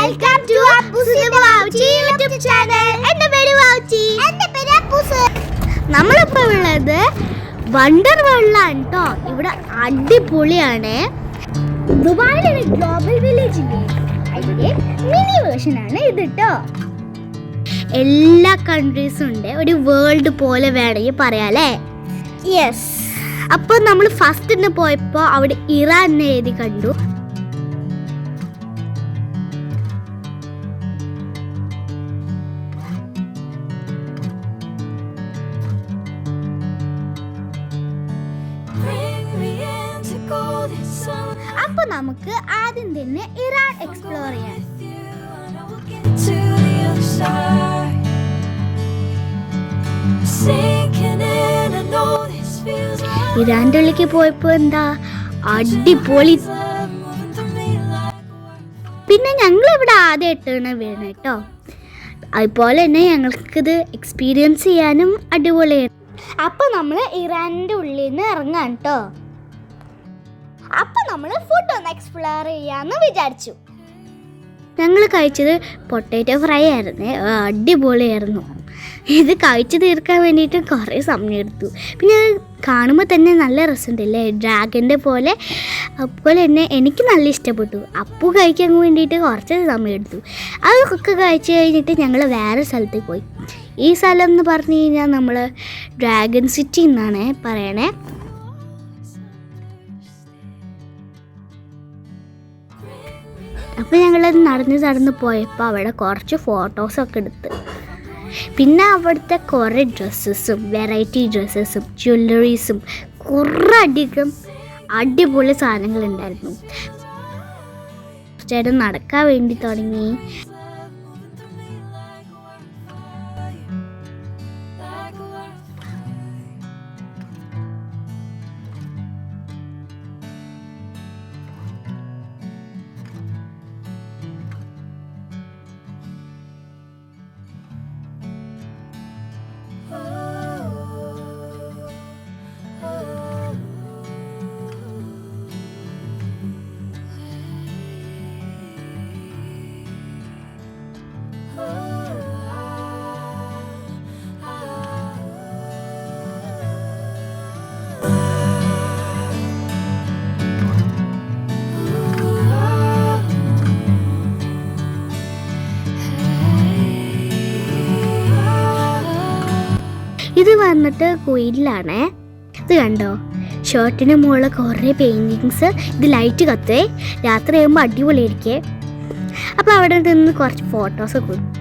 Welcome to Appus Vouchi YouTube channel. എൻ്റെ പേര് വൗച്ചി. എൻ്റെ പേര് അപ്പൂസ്. നമ്മളിപ്പോൾ ഉള്ളത് വണ്ടർ വേൾഡിലാണ് കേട്ടോ. ഇവിടെ അടിപൊളിയാണ്. ദുബായിലെ ഗ്ലോബൽ വില്ലേജിലെ അതിൻ്റെ മിനി വേർഷനാണ് ഇത് കേട്ടോ. എല്ലാ കൺട്രീസും ഉണ്ട്, ഒരു വേൾഡ് പോലെ വേണമെങ്കിൽ പറയാല്ലേ. യെസ്. അപ്പോൾ നമ്മൾ ഫസ്റ്റ് പോയപ്പോൾ അവിടെ ഇറാൻ എന്ന് എഴുതി കണ്ടു. അപ്പൊ നമുക്ക് ആദ്യം തന്നെ ഇറാൻ എക്സ്പ്ലോർ ചെയ്യാം. ഇറാൻ്റെ ഉള്ളിലേക്ക് പോയപ്പോ എന്താ അടിപൊളി. പിന്നെ ഞങ്ങൾ ഇവിടെ ആദ്യമായിട്ടാണ് വീണത് കേട്ടോ. അതുപോലെ തന്നെ ഞങ്ങൾക്കിത് എക്സ്പീരിയൻസ് ചെയ്യാനും അടിപൊളിയാണ്. അപ്പൊ നമ്മൾ ഇറാൻ്റെ ഉള്ളിൽ നിന്ന് ഇറങ്ങാം കേട്ടോ. അപ്പൊ നമ്മൾ ഫുഡ് ഒന്ന് എക്സ്പ്ലോർ ചെയ്യാന്ന് വിചാരിച്ചു. ഞങ്ങൾ കഴിച്ചത് പൊട്ടാറ്റോ ഫ്രൈ ആയിരുന്നു, അടിപൊളിയായിരുന്നു. ഇത് കഴിച്ചു തീർക്കാൻ വേണ്ടിയിട്ട് കുറേ സമയം എടുത്തു. പിന്നെ കാണുമ്പോൾ തന്നെ നല്ല രസമുണ്ടല്ലേ, ഡ്രാഗൻ്റെ പോലെ. അതുപോലെ തന്നെ എനിക്ക് നല്ല ഇഷ്ടപ്പെട്ടു. അപ്പു കഴിക്കാൻ വേണ്ടിയിട്ട് കുറച്ച് സമയം എടുത്തു. അതൊക്കെ കഴിച്ച് കഴിഞ്ഞിട്ട് ഞങ്ങൾ വേറെ സ്ഥലത്തേക്ക് പോയി. ഈ സ്ഥലം എന്ന് പറഞ്ഞു കഴിഞ്ഞാൽ നമ്മൾ ഡ്രാഗൺ സിറ്റി എന്നാണ് പറയണേ. അപ്പോൾ ഞങ്ങളത് നടന്ന് പോയപ്പോൾ അവിടെ കുറച്ച് ഫോട്ടോസൊക്കെ എടുത്ത്. പിന്നെ അവിടുത്തെ കുറേ ഡ്രസ്സസും വെറൈറ്റി ഡ്രസ്സസും ജ്വല്ലറീസും കുറേ അധികം അടിപൊളി സാധനങ്ങളുണ്ടായിരുന്നു. ചേട്ടൻ നടക്കാൻ വേണ്ടി തുടങ്ങി. ഇത് വന്നിട്ട് കുയിലാണ്. ഇത് കണ്ടോ, ഷർട്ടിന് മുകളിൽ കുറേ പെയിൻറ്റിങ്സ്. ഇത് ലൈറ്റ് കത്തേ, രാത്രി ആകുമ്പോൾ അടിപൊളിയായിരിക്കേ. അപ്പോൾ അവിടെ നിന്ന് കുറച്ച് ഫോട്ടോസ് കൊടുത്തു.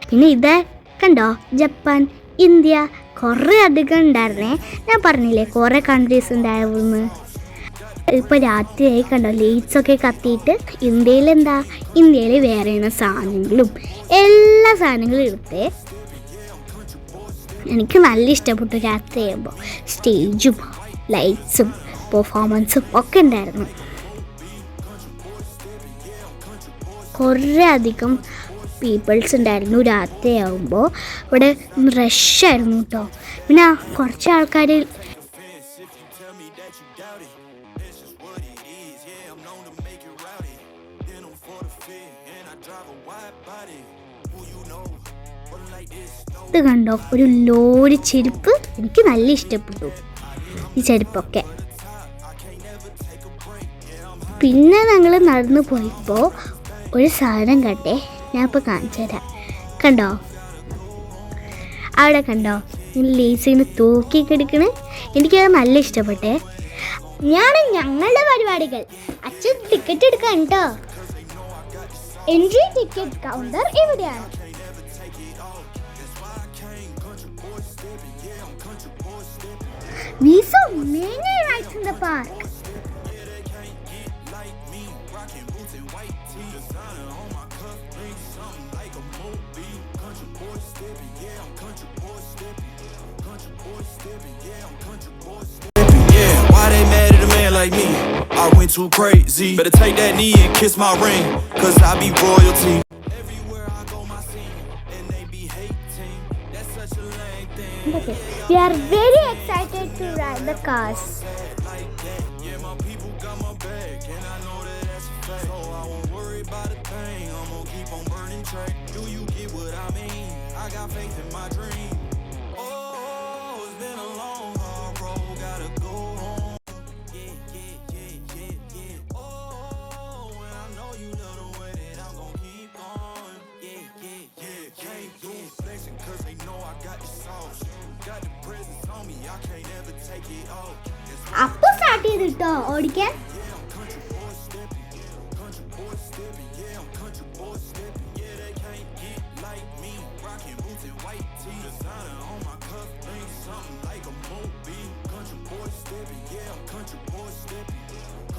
പിന്നെ ഇത് കണ്ടോ, ജപ്പാൻ, ഇന്ത്യ കുറേ അധികം ഉണ്ടായിരുന്നേ. ഞാൻ പറഞ്ഞില്ലേ കുറേ കൺട്രീസ് ഉണ്ടായിരുന്നു. ഇപ്പോൾ രാത്രിയായി കണ്ടോ, ലൈറ്റ്സൊക്കെ കത്തിയിട്ട്. ഇന്ത്യയിൽ വേറെയാണ് സാധനങ്ങളും എല്ലാ സാധനങ്ങളും എടുത്തേ. എനിക്ക് നല്ല ഇഷ്ടപ്പെട്ടു. രാത്രി ആകുമ്പോൾ സ്റ്റേജും ലൈറ്റ്സും പെർഫോമൻസും ഒക്കെ ഉണ്ടായിരുന്നു. കുറേ അധികം പീപ്പിൾസ് ഉണ്ടായിരുന്നു. രാത്രിയാകുമ്പോൾ ഇവിടെ റഷായിരുന്നു കേട്ടോ. പിന്നെ കുറച്ച് ആൾക്കാർ ഇത് കണ്ടോ, ഒരു ലോഡ് ചെരുപ്പ്. എനിക്ക് നല്ല ഇഷ്ടപ്പെട്ടു ഈ ചെരുപ്പൊക്കെ. പിന്നെ ഞങ്ങൾ നടന്നു പോയപ്പോൾ ഒരു സാധനം കണ്ടേ, ഞാൻ ഇപ്പോൾ കാണിച്ചു തരാം. കണ്ടോ, അവിടെ കണ്ടോ ലേസിന് തൂക്കി കിടക്കണേ. എനിക്കത് നല്ല ഇഷ്ടപ്പെട്ടേ. ഞങ്ങളുടെ പരിപാടികൾ. അച്ഛൻ ടിക്കറ്റ് എടുക്കാൻ കേട്ടോ. എൻട്രി ടിക്കറ്റ് കൗണ്ടർ ഇവിടെയാണ്. We saw many rides in the park. Why they mad at a man like me? I went too crazy. Better take that knee and kiss my ring, 'cause I be royalty. Everywhere I go, my scene, and they be hating. That's such a lame thing. Okay. We are very excited to ride the cars. Like that, yeah, my people got my back, and I know that that's a fact. So I won't worry about a thing. I'm gonna keep on burning track. Do you get what I mean? I got faith in my dream. Oh, it's been a long, hard road. Gotta go home. Yeah, yeah, yeah, yeah, yeah. Oh, and I know you love the way that I'm gonna keep going. Yeah, yeah, yeah. Can't do flexing 'cause they know I got the sauce. Got the presence on me. I can't ever take it off. അപ്പൊ start ചെയ്തിട്ടോ ഓടിക്കാൻ. Yeah, I'm country boy stepping. Country boy stepping. Yeah, I'm country boy stepping. Yeah, they can't get like me. Rocking boots and white tee. Designer on my cuff link. Something like a movie. Country boy stepping. Yeah, I'm country boy stepping.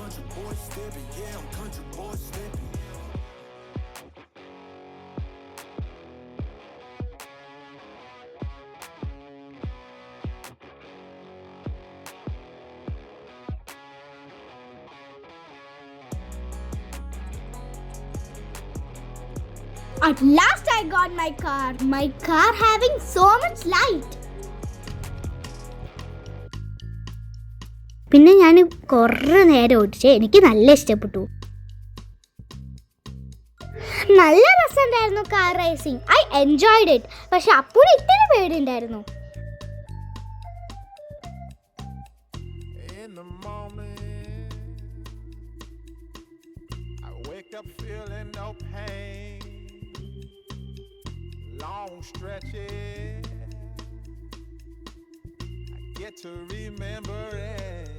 Country boy stepping. Yeah, I'm country boy stepping. At last I got my car. My car having so much light. പിന്നെ ഞാൻ കുറേ നേരം ഓടിച്ച് എനിക്ക് നല്ല ഇഷ്ടപ്പെട്ടു. നല്ല രസമുണ്ടായിരുന്നു car racing. I enjoyed it. പക്ഷെ അപ്പോൾ ഇത്തിരി പേടിയുണ്ടായിരുന്നു. In the morning, I wake up feeling no pain. Long stretches, I get to remember it.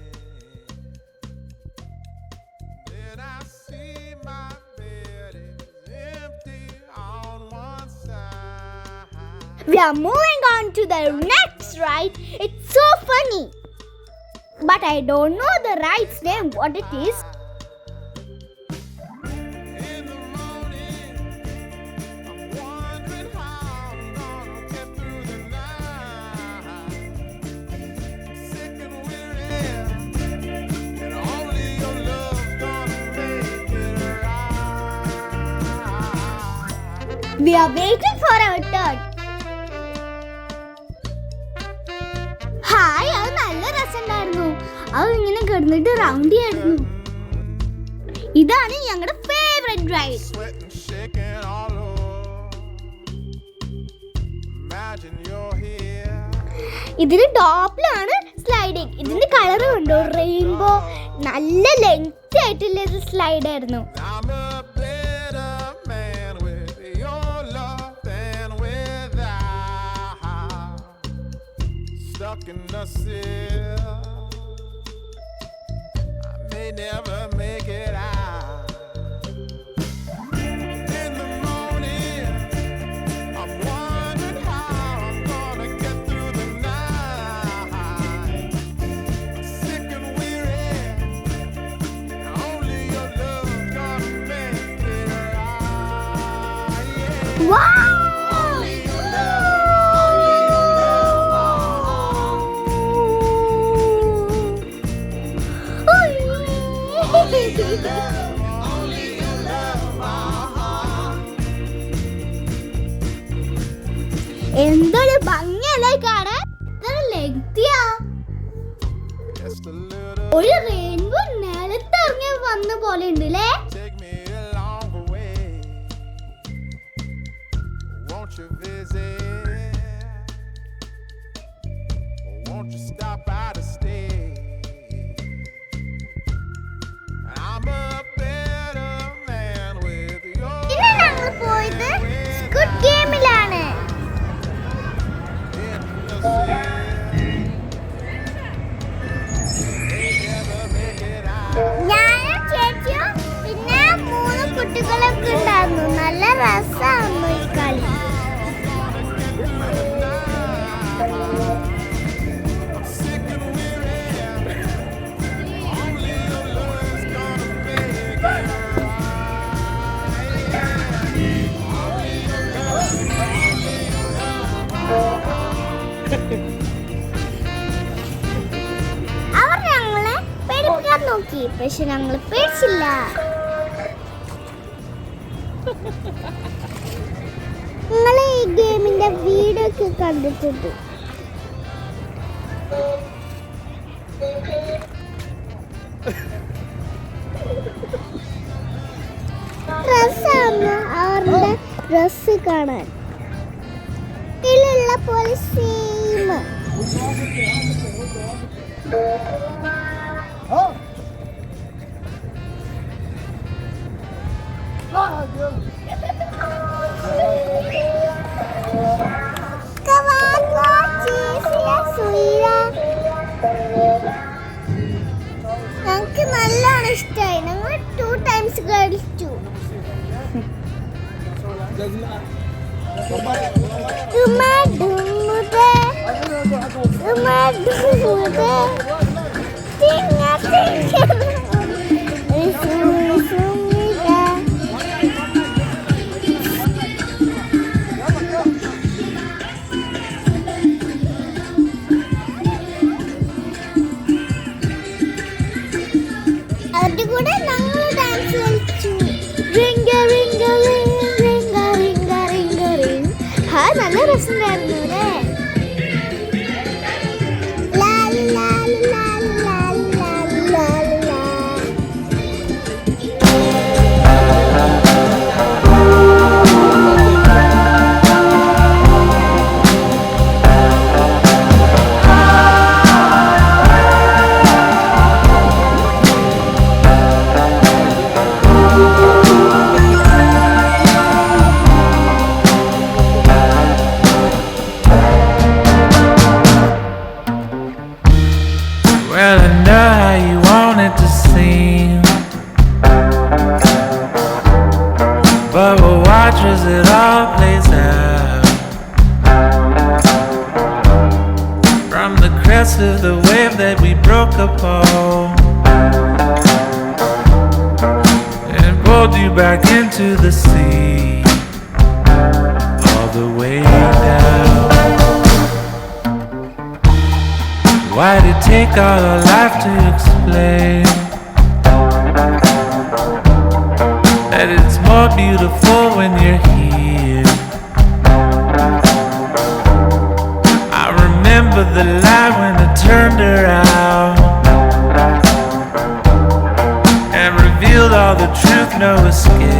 Then I see my bed is empty on one side. We are moving on to the next ride. It's so funny. But I don't know the ride's name, what it is. In the morning, I'm wondering how I'm gonna get through the night. Sick and weary, and only your love's gonna make it right. We are waiting for our turn. Hi, അത് നല്ല രസമുണ്ടായിരുന്നു. അത് ഇങ്ങനെ കിടന്നിട്ട് round ചെയ്യായിരുന്നു. ഇതാണ് ഞങ്ങളുടെ favourite ride. Sweating, shaking all over. Imagine you're here. ഇതിന് ടോപ്പിലാണ് സ്ലൈഡിങ്. ഇതിന്റെ കളർ കണ്ടോ, റെയിൻബോ. നല്ല ലെങ്ത് ആയിട്ടുള്ള ഒരു സ്ലൈഡ് ആയിരുന്നു. I'm a better man with your love than without. Stuck in the seal, I may never make it out. In the morning, I'm wondering how I'm gonna get through the night. Sick and weary, only your love's gonna make it right. Yeah. Wow! Only your love, only your love. Only your love. എന്തൊരു ഭംഗിയല്ലേ കാണാൻ. എത്ര ലെങ്തിയാ. Just a little, ഒരു rainbow നിലത്തിറങ്ങി വന്ന പോലെ ഉണ്ട് അല്ലേ. take me along the way. Won't you visit? Won't you stop by to stay? I'm a better man with your ഇന്ന് ഞങ്ങൾ പോയത് സ്ക്വിഡ് ഗെയിമിലാണ്. ഞാനും ചേച്ചിയും പിന്നെ 3 കുട്ടികളൊക്കെ ഉണ്ടായിരുന്നു. നല്ല രസമായിരുന്നു ഈ കളി. sick and weary. Only your love's gonna make it right. Only your love, only your love. അവർ ഞങ്ങളെ പേടിപ്പിക്കാൻ നോക്കി, പക്ഷെ ഞങ്ങൾ പേടിച്ചില്ല. നിങ്ങൾ ഈ ഗെയിമിന്റെ വീഡിയോ ഒക്കെ കണ്ടിട്ടുണ്ട്. ഡ്രസ്സാണ് അവരുടെ ഡ്രസ്സ് കാണാൻ ഇതിലുള്ള പോലെ സെയിം. ഞങ്ങൾക്ക് നല്ലോണം ഇഷ്ടമായി. ഞങ്ങൾ 2 times കളിച്ചു. അവരുടെ കൂടെ ഞങ്ങൾ ഡാൻസ് കളിച്ചു. റിംഗ റിംഗ റിംഗ റിംഗ റിംഗ റിംഗ. നല്ല രസമുണ്ടായിരുന്നു അല്ലേ? Well, I know how you want it to seem, but we'll watch as it all plays out. From the crest of the wave that we broke upon and pulled you back into the sea, all the way down. Why'd it take all our life to explain that it's more beautiful when you're here? I remember the light when I turned around and revealed all the truth, no escape.